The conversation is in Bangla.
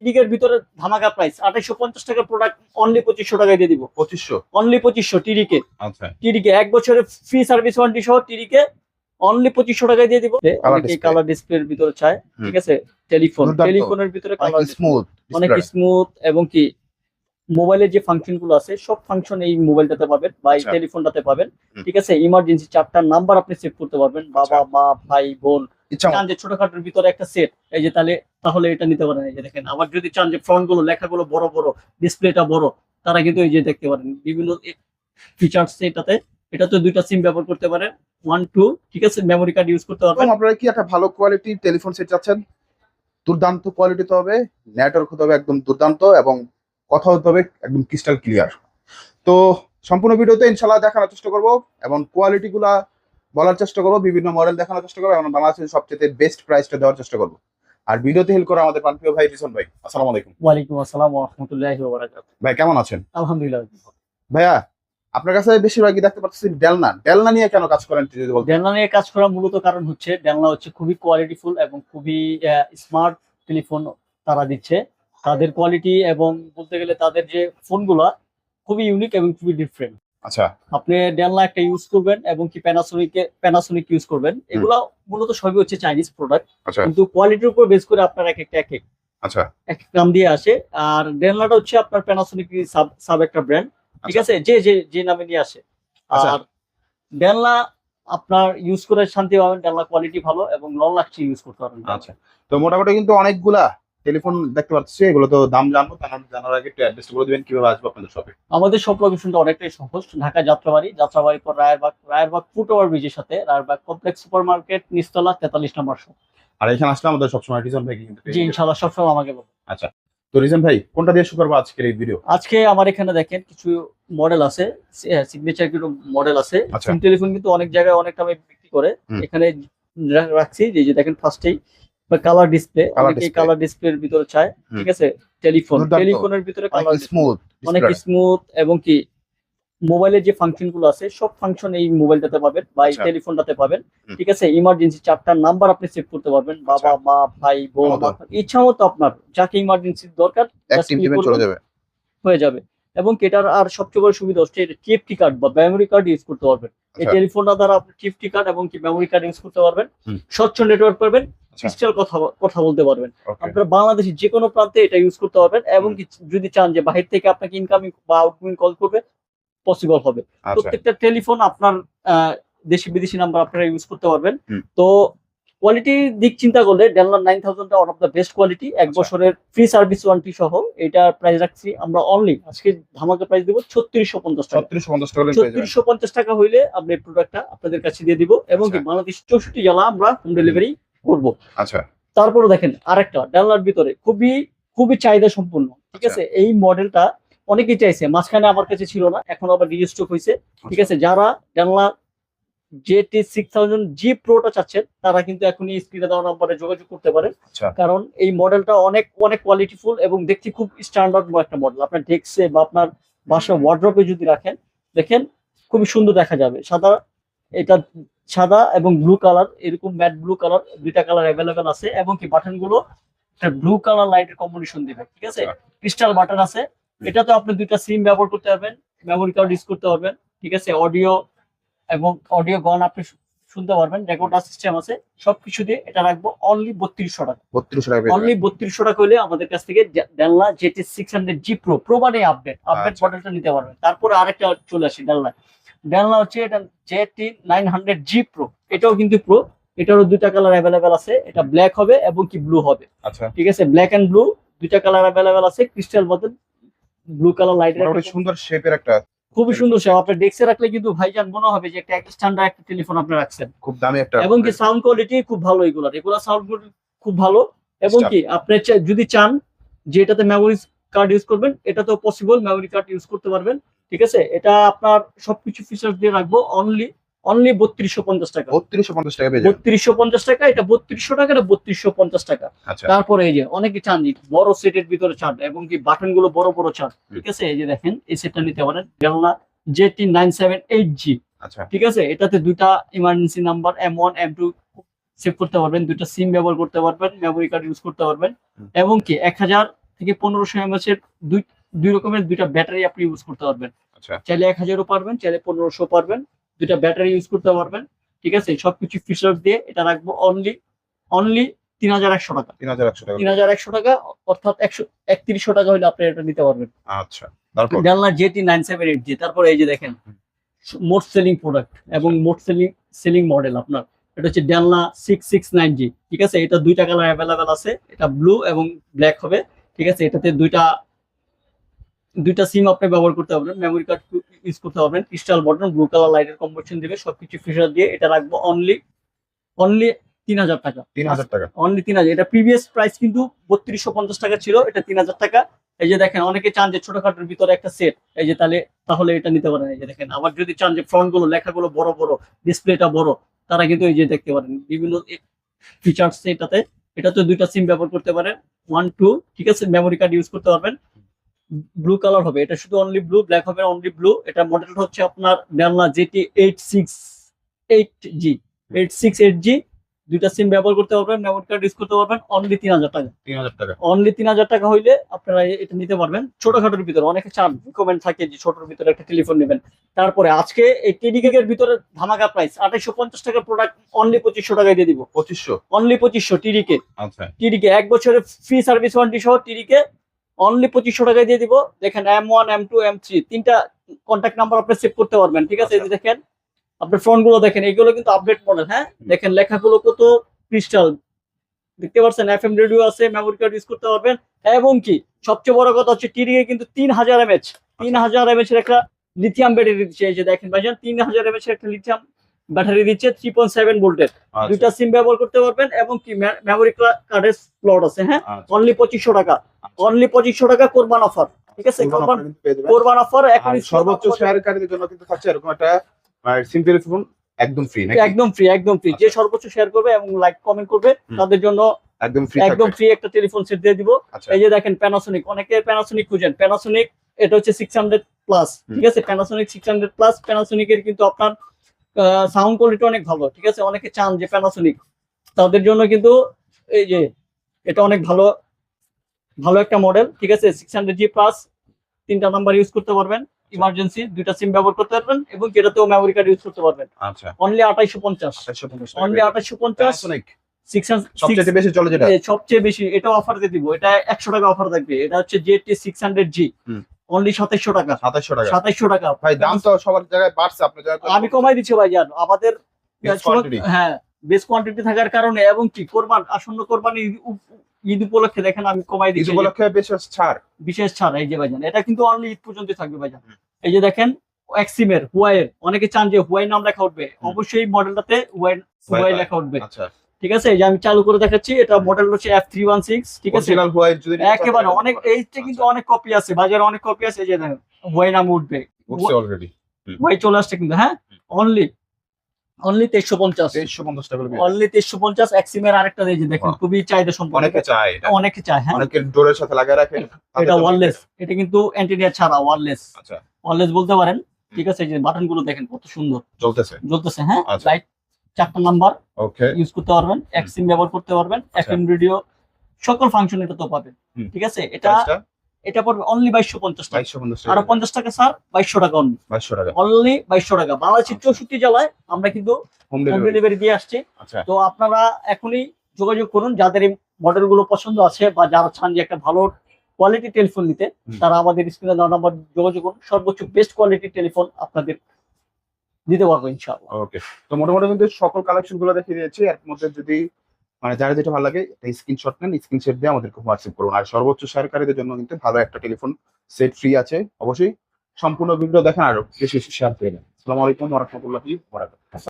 টিডিকের ভিতরে ধামাকা প্রাইস 2850 টাকার প্রোডাক্ট অনলি 2500 টাকায় দিয়ে দিব। 2500 অনলি 2500 টিডিকে। আচ্ছা টিডিকে 1 বছরের ফ্রি সার্ভিস ওয়ারেন্টি সহ টিডিকে অনলি 2500 টাকায় দিয়ে দিব। অনেকে কালার ডিসপ্লের ভিতরে চায়, ঠিক আছে। টেলিফোনের ভিতরে কালার স্মুথ, অনেক স্মুথ, এবং কি মোবাইলের যে ফাংশন গুলো আছে সব ফাংশন এই মোবাইলটাতে পাবেন বা এই টেলিফোনটাতে পাবেন, ঠিক আছে। ইমার্জেন্সি 4টা নাম্বার আপনি সেভ করতে পারবেন, বাবা মা ভাই বোন। চান যে ছোটখাটোর ভিতরে একটা সেট, এই যে তাহলে এটা নিতে পারেন। এই যে দেখেন, আবার যদি চান যে ফ্রন্ট গুলো লেখাগুলো বড় বড়, ডিসপ্লেটা বড়, তারা কিন্তু এই যে দেখতে পারেন বিভিন্ন ফিচার্স এটাতে 2টা সিম ব্যবহার করতে পারেন, 1 2, ঠিক আছে। মেমরি কার্ড ইউজ করতে পারবেন। আপনারা কি একটা ভালো কোয়ালিটির টেলিফোন সেট চাচ্ছেন? দুর্দান্ত কোয়ালিটিতে হবে, নেটওয়ার্ক হতে হবে একদম দুর্দান্ত, এবং কথা হতে হবে একদম ক্রিস্টাল ক্লিয়ার। তো সম্পূর্ণ ভিডিওতে ইনশাআল্লাহ দেখানোর চেষ্টা করব এবং কোয়ালিটি গুলা বলার চেষ্টা করব, বিভিন্ন মডেল দেখানোর চেষ্টা করব এবং বাংলাদেশের সবচেয়ে বেস্ট প্রাইসটা দেওয়ার চেষ্টা করব। আর ভিডিওতে হেল্প করে আমাদের প্রাণপ্রিয় ভাই রিজন ভাই। আসসালামু আলাইকুম। ওয়ালাইকুম আসসালাম ওয়া রাহমাতুল্লাহি ওয়া বারাকাতুহু। ভাই কেমন আছেন? আলহামদুলিল্লাহ। ভাইয়া আপনার কাছে বেশিরভাগই দেখতে পাচ্ছি ডেলনা নিয়ে কেন কাজ করেন যদি বলতেন? ডেলনা নিয়ে কাজ করার মূলত কারণ হচ্ছে ডেলনা হচ্ছে খুবই কোয়ালিটিফুল এবং খুবই স্মার্ট টেলিফোন তারা দিচ্ছে। তাদের কোয়ালিটি এবং বলতে গেলে তাদের যে ফোনগুলা খুবই ইউনিক এবং খুবই ডিফারেন্ট। আচ্ছা, আপনি ডেলনা একটা ইউজ করবেন এবং কি প্যানাসোনিক ইউজ করবেন, এগুলা মূলত সবই হচ্ছে চাইনিজ প্রোডাক্ট, কিন্তু কোয়ালিটির উপর বেস করে আপনার এক এক নাম দিয়ে আসে। আর ডেলনাটা হচ্ছে আপনার প্যানাসোনিক সাব একটা ব্র্যান্ড, ঠিক আছে, যে নামে নিয়ে আসে। আর ডেলনা আপনার ইউজ করে শান্তি পাবেন, ডেলনা কোয়ালিটি ভালো এবং লং লাস্টিং ইউজ করতে পারবেন। আচ্ছা, তো মোটামুটি কিন্তু অনেকগুলা টেলিফোন দেখতে পাচ্ছি, এগুলো তো দাম জানবো, জানার আগে একটু অ্যাড্রেস বলে দিবেন কিভাবে আসবো আপনাদের শপে। আমাদের শপ লোকেশনটা অনেকটাই সহজ, ঢাকা যাত্রাবাড়ি পর রায়েরবাগ ফুটওভার ব্রিজের সাথে রায়েরবাগ কমপ্লেক্স সুপার মার্কেট, নিচতলা 43 নম্বর শপ। আর এখানে আসলে আমাদের সবসময় রিজন ভাই কিন্তু। জি ইনশাআল্লাহ সবসময় আমাকে বলুন। আচ্ছা, তো রিজন ভাই কোনটা দিয়ে শুরু করবো আজকের এই ভিডিও? আজকে আমার এখানে দেখেন কিছু মডেল আছে, সিগনেচার কিছু মডেল আছে। সিম টেলিফোন কিন্তু অনেক জায়গায় অনেক দামে বিক্রি করে, এখানে রাখছি। যে দেখেন ফার্স্টেই কালার ডিসপ্লে, অনেকে কালার ডিসপ্লের ভিতরে চায়, ঠিক আছে। টেলিফোনের ভিতরে কালার স্মুথ, অনেক স্মুথ, এবং কি মোবাইলের যে ফাংশন গুলো আছে সব ফাংশন এই মোবাইলটাতে পাবেন বা এই টেলিফোনটাতে পাবেন, ঠিক আছে। ইমার্জেন্সি 4টা নাম্বার আপনি সেভ করতে পারবেন, বাবা মা ভাই বোন, ইচ্ছা মতো আপনার যাকে ইমার্জেন্সি দরকার হয়ে যাবে। এবং এটার আর সবচেয়ে বড় সুবিধা হচ্ছে এটা টিএফটি কার্ড বা মেমরি কার্ড ইউজ করতে পারবেন। এই টেলিফোনটা দ্বারা আপনি টিএফটি কার্ড এবং কি মেমরি কার্ড ইউজ করতে পারবেন, স্বচ্ছ নেটওয়ার্ক পাবেন, ক্রিস্টাল কথা বলতে পারবেন। আপনারা বাংলাদেশের যে কোনো প্রান্তে এটা ইউজ করতে পারবেন, এবং কি যদি চান যে বাহির থেকে আপনাকে ইনকামিং বা আউটগোয়িং কল করবে, পসিবল হবে। প্রত্যেকটা টেলিফোন আপনার দেশি বিদেশি নাম্বার আপনারা ইউজ করতে পারবেন। তো কোয়ালিটির দিক চিন্তা করলে ডেলনা 9000টা one of the best quality, 1 বছরের ফ্রি সার্ভিস ওয়ারেন্টি সহ। এটার প্রাইস রাখছি আমরা অনলি আজকে ধামাকা প্রাইস দেব 3650 টাকা। 3650 টাকা হইলে আপনি প্রোডাক্টটা আপনাদের কাছে দিয়ে দিব, এবং কি বাংলাদেশ 64 জেলা আমরা হোম ডেলিভারি করব। আচ্ছা, তারপরে দেখেন আরেকটা ডেলনার ভিতরে খুবই চাহিদা সম্পূর্ণ, ঠিক আছে। এই মডেলটা অনেকেই চাইছে, মাঝখানে আমার কাছে ছিল না, এখন আবার রিস্টক হয়েছে, ঠিক আছে। যারা ডেলনা GT6000G Proটা চাচ্ছেন তারা কিন্তু এখনই স্ক্রিনে দেওয়া নম্বরে যোগাযোগ করতে পারেন, কারণ এই মডেলটা অনেক কোয়ালিটিফুল এবং দেখতে খুব স্ট্যান্ডার্ড একটা মডেল। আপনার ডেস্কে বা আপনার বাসার ওয়ার্ড্রপে যদি রাখেন, দেখেন খুবই সুন্দর দেখা যাবে। এটা সাদা এবং ব্লু কালার, এরকম ম্যাট ব্লু কালার, 2টা কালার অ্যাভেলেবেল আছে, এবং কি বাটন গুলো ব্লু কালার লাইটের কম্বিনেশন দিবে, ঠিক আছে। ক্রিস্টাল বাটন আছে। এটাতে আপনি 2টা সিম ব্যবহার করতে পারবেন, মেমরি কার্ড ইউজ করতে পারবেন, ঠিক আছে। অডিও গান আপনি শুনতে পারবেন, রেকর্ডার সিস্টেম আছে, সবকিছু দিয়ে এটা রাখবো অনলি 3200 টাকা। অনলি 3200 টাকা হলে আমাদের কাছ থেকে ডেলনা GT600G Pro মানে আপডেট মডেলটা নিতে পারবেন। তারপরে আরেকটা চলে আসি ডেলনা হচ্ছে এটা GT900G Pro, এটাও কিন্তু প্রো। এটারও 2টা কালার অ্যাভেলেবেল আছে, এটা ব্ল্যাক হবে এবং কি ব্লু হবে, ঠিক আছে। ব্ল্যাক এন্ড ব্লু 2টা কালার অ্যাভেলেবেল আছে, ক্রিস্টাল বদল ব্লু কালার লাইটের সুন্দর শেপের একটা, খুবই সুন্দর শেপ। আপনার ডেস্কে রাখলে কিন্তু ভাইজান মনে হবে যে একটা স্ট্যান্ডার্ড একটা টেলিফোন আপনি রাখছেন, খুব দামি একটা, এবং কি সাউন্ড কোয়ালিটি খুব ভালো। এগুলা সাউন্ড কোয়ালিটি খুব ভালো, এবং কি আপনি যদি চান যে এটাতে মেমরি কার্ড ইউজ করবেন, এটা তো পসিবল, মেমরি কার্ড ইউজ করতে পারবেন, ঠিক আছে। এটা আপনার সবকিছু ফিচার দিয়ে রাখবো অনলি 3250 টাকা। 3250 টাকা, 3250 টাকা। এটা 3200 টাকা, এটা 3250 টাকা। তারপরে এই যে অনেকে চান বড় সেটের ভিতরে চান, এবং কি বাটন গুলো বড় বড় চান, ঠিক আছে। এই যে দেখেন এই সেটটা নিতে পারেন, ডেলনা GT978G, ঠিক আছে। এটাতে 2টা emergency number M1 M2 save করতে পারবেন, 2টা সিম ব্যবহার করতে পারবেন, মেমরি কার্ড ইউজ করতে পারবেন, এবং কি 1000 থেকে 1500 mAh এর দুই রকমের দুইটা ব্যাটারি আপনি ইউজ করতে পারবেন। আচ্ছা চাইলে 1000ও পারবেন, চাইলে 1500 পারবেন, দুইটা ব্যাটারি ইউজ করতে পারবেন। ঠিক আছে, সবকিছু ফিচার দিয়ে এটা রাখবো অনলি 3100 টাকা। 3100 টাকা। 3100 টাকা, অর্থাৎ 3100 টাকা হলে আপনি এটা নিতে পারবেন। আচ্ছা, তারপর ডেলনা JT 978G। তারপরে এই যে দেখেন মোস্ট সেলিং প্রোডাক্ট এবং মোস্ট সেলিং মডেল আপনার, এটা হচ্ছে ডেলনা 669G। ঠিক আছে, এটা দুইটা কালার অ্যাভেলেবেল আছে, এটা ব্লু এবং ব্ল্যাক হবে। ঠিক আছে, এটাতে দুইটা সিম আপনি ব্যবহার করতে পারবেন, মেমোরি কার্ড ইউজ করতে পারবেন, ক্রিস্টাল বটন, ব্লু কালার লাইটের কম্বিনেশন দিবে, সবকিছু ফিচার দিয়ে এটা রাখবো অনলি 3000 টাকা। 3000 টাকা। অনলি 3000। এটা প্রিভিয়াস প্রাইস কিন্তু 3250 টাকা ছিল, এটা 3000 টাকা। এই যে দেখেন, অনেকে চান যে ছোটখাটোর ভিতরে একটা সেট, এই যে তাহলে এটা নিতে পারেন। এই যে দেখেন, আবার যদি চান যে ফ্রন্ট গুলো লেখাগুলো বড় বড়, ডিসপ্লেটা বড়, তারা কিন্তু এই যে দেখতে পারেন বিভিন্ন ফিচার্স এটাতে দুইটা সিম ব্যবহার করতে পারেন, 1 2। ঠিক আছে, মেমোরি কার্ড ইউজ করতে পারবেন। ব্লু কালার হবে, এটা শুধু অনলি ব্লু, ব্ল্যাক হবে অনলি ব্লু। এটা মডেলটা হচ্ছে আপনার ডেলনা JT 868G। দুইটা সিম ব্যবহার করতে পারবেন, মেমোরি কার্ড ইউজ করতে পারবেন, অনলি 3000 টাকা। 3000 টাকা। অনলি 3000 টাকা হইলে আপনারা এটা নিতে পারবেন। ছোটখাটোর ভিতরে অনেকে চান, রিকমেন্ড থাকে যে ছোটর ভিতরে একটা টেলিফোন নেবেন। তারপরে আজকে এই টেডিকে এর ভিতরে ধামাকা প্রাইস 2850 টাকার প্রোডাক্ট অনলি 2500 টাকায় দিয়ে দিব। 2500 অনলি 2500 টিডিকে। আচ্ছা, টিডিকে 1 বছরের ফ্রি সার্ভিস ওয়ারেন্টি সহ টিডিকে অনলি 2500 টাকায় দিয়ে দিব। দেখেন M1 M2 M3 তিনটা কন্ট্যাক্ট নাম্বার আপনি সেভ করতে পারবেন। ঠিক আছে, এই যে দেখেন আপনার ফোন গুলো দেখেন, এগুলো কিন্তু আপডেট মডেল। হ্যাঁ, দেখেন লেখাগুলো কত ক্রিস্টাল, দেখতে পাচ্ছেন। FM রেডিও আছে, মেমোরি কার্ড ইউজ করতে পারবেন। এবং কি সবচেয়ে বড় কথা হচ্ছে, টিডিকে কিন্তু 3000 mAh এর একটা লিথিয়াম ব্যাটারি দিচ্ছে। এই যে দেখেন ভাইজান, 3000 mAh এর একটা লিথিয়াম ব্যাটারি দিচ্ছে, 3.7 ভোল্টের। দুইটা সিম ব্যবহার করতে পারবেন এবং কি মেমোরি কার্ডের স্লট আছে। হ্যাঁ, অনলি 2500 টাকা। অনলি 2500 টাকা কোরবান অফার। ঠিক আছে, কোরবান অফার। এখন সর্বোচ্চ শেয়ারকারীদের জন্য কিন্তু থাকছে এরকম একটা সিম টেলিফোন একদম ফ্রি নাকি? একদম ফ্রি। যে সর্বোচ্চ শেয়ার করবে এবং লাইক কমেন্ট করবে তাদের জন্য একদম ফ্রি একটা টেলিফোন সেট দিয়ে দিব। এই যে দেখেন প্যানাসোনিক, অনেকে প্যানাসোনিক খুঁজেন, প্যানাসোনিক এটা হচ্ছে 600 প্লাস। ঠিক আছে, প্যানাসোনিক 600 প্লাস। প্যানাসোনিকের কিন্তু আপনার সাউন্ড কোয়ালিটি অনেক ভালো। ঠিক আছে, অনেকে চান যে প্যানাসোনিক, তাদের জন্য কিন্তু এই যে এটা অনেক ভালো একটা মডেল। ঠিক আছে, 600G প্লাস, তিনটা নাম্বার ইউজ করতে পারবেন, ইমার্জেন্সি দুইটা সিম ব্যবহার করতে পারবেন এবং যেটাতেও মেমোরি কার্ড ইউজ করতে পারবেন। আচ্ছা, অনলি 2850। অনলি 2850। সবচেয়ে বেশি চলে যেটা, সবচেয়ে বেশি এটা অফার দিয়ে দিব। এটা 100 টাকা অফার থাকবে। এটা হচ্ছে JT 600G, অনলি 2700 টাকা। 2700 টাকা। ভাই দাম তো সবার জায়গায় বাড়ছে, আপনি আমি কমাই দিচ্ছি ভাই জান, আমাদের quantity। হ্যাঁ, বেস কোয়ান্টিটি থাকার কারণে এবং কি আসন্ন কোরবানি ঈদ উপলক্ষে দেখেন আমি কমাই দিচ্ছি। ঈদ উপলক্ষে বিশেষ ছাড়। এই যে ভাইজান, এটা কিন্তু অনলি ঈদ পর্যন্ত থাকবে ভাইজান। এই যে দেখেন এক্সিমের হুয়াইয়ের, অনেকে চান যে হুয়াই নাম লেখা উঠবে, অবশ্যই মডেলটাতে হুয়াই লেখা উঠবে। আচ্ছা, ঠিক আছে, এই যে আমি চালু করে দেখাচ্ছি, এটা মডেল হচ্ছে F316। ঠিক আছে, একেবারে অনেক, এইটা কিন্তু অনেক কপি আছে বাজারে, অনেক কপি আছে। এই যে দেখেন হুয়াই নাম উঠবে, অলরেডি হুয়াই চলে আসছে কিন্তু। হ্যাঁ, অনলি 2350 টাকা। অনলি 2350। এক্সিমের আরেকটা এই যে দেখেন, খুবই চাহিদা সম্পন্ন, অনেকে চায়। হ্যাঁ, অনেকের ডোরের সাথে লাগিয়ে রাখে। এটা ওয়্যারলেস, এটা কিন্তু অ্যান্টিনিয়ার ছাড়া ওয়্যারলেস। আচ্ছা, ওয়্যারলেস বলতে পারেন। ঠিক আছে, এই যে বাটন গুলো দেখেন কত সুন্দর জ্বলতেছে। হ্যাঁ, লাইট 4টা নাম্বার ইউজ করতে পারবেন, এক্সিম ব্যবহার করতে পারবেন, FM রেডিও সকল ফাংশন এটা তো পাবেন। ঠিক আছে, এটা পড়বে অনলি 2250 টাকা। আর 50 টাকা স্যার, 2200 টাকা অনলি। অনলি 2200 টাকা। বাংলাদেশের 64 জেলায় আমরা কিন্তু হোম ডেলিভারি দিয়ে আসছি। তো আপনারা এখনই যোগাযোগ করুন, যাদের এই মডেল গুলো পছন্দ আছে বা যারা চান যে একটা ভালো কোয়ালিটি টেলিফোন নিতে, তারা আমাদের স্ক্রিনে দেওয়া নাম্বার যোগাযোগ করুন। সর্বোচ্চ বেস্ট কোয়ালিটি টেলিফোন আপনাদের দিতে পারবো ইনশাআল্লাহ। ওকে, তো মোটামুটি কিন্তু সকল কালেকশন গুলো দেখিয়ে দিয়েছি। এর মধ্যে যদি মানে যারা যেটা ভালো লাগে একটা স্ক্রিনশট নেন, স্ক্রিনশট দিয়ে আমাদেরকে হোয়াটসঅ্যাপ করুন। আর সর্বোচ্চ শেয়ারকারীদের জন্য কিন্তু ভালো একটা টেলিফোন সেট ফ্রি আছে। অবশ্যই সম্পূর্ণ ভিডিও দেখেন আর বেশি শেয়ার করে দেন। আসসালামু আলাইকুম ওয়া রাহমাতুল্লাহি ওয়া বারাকাতুহু।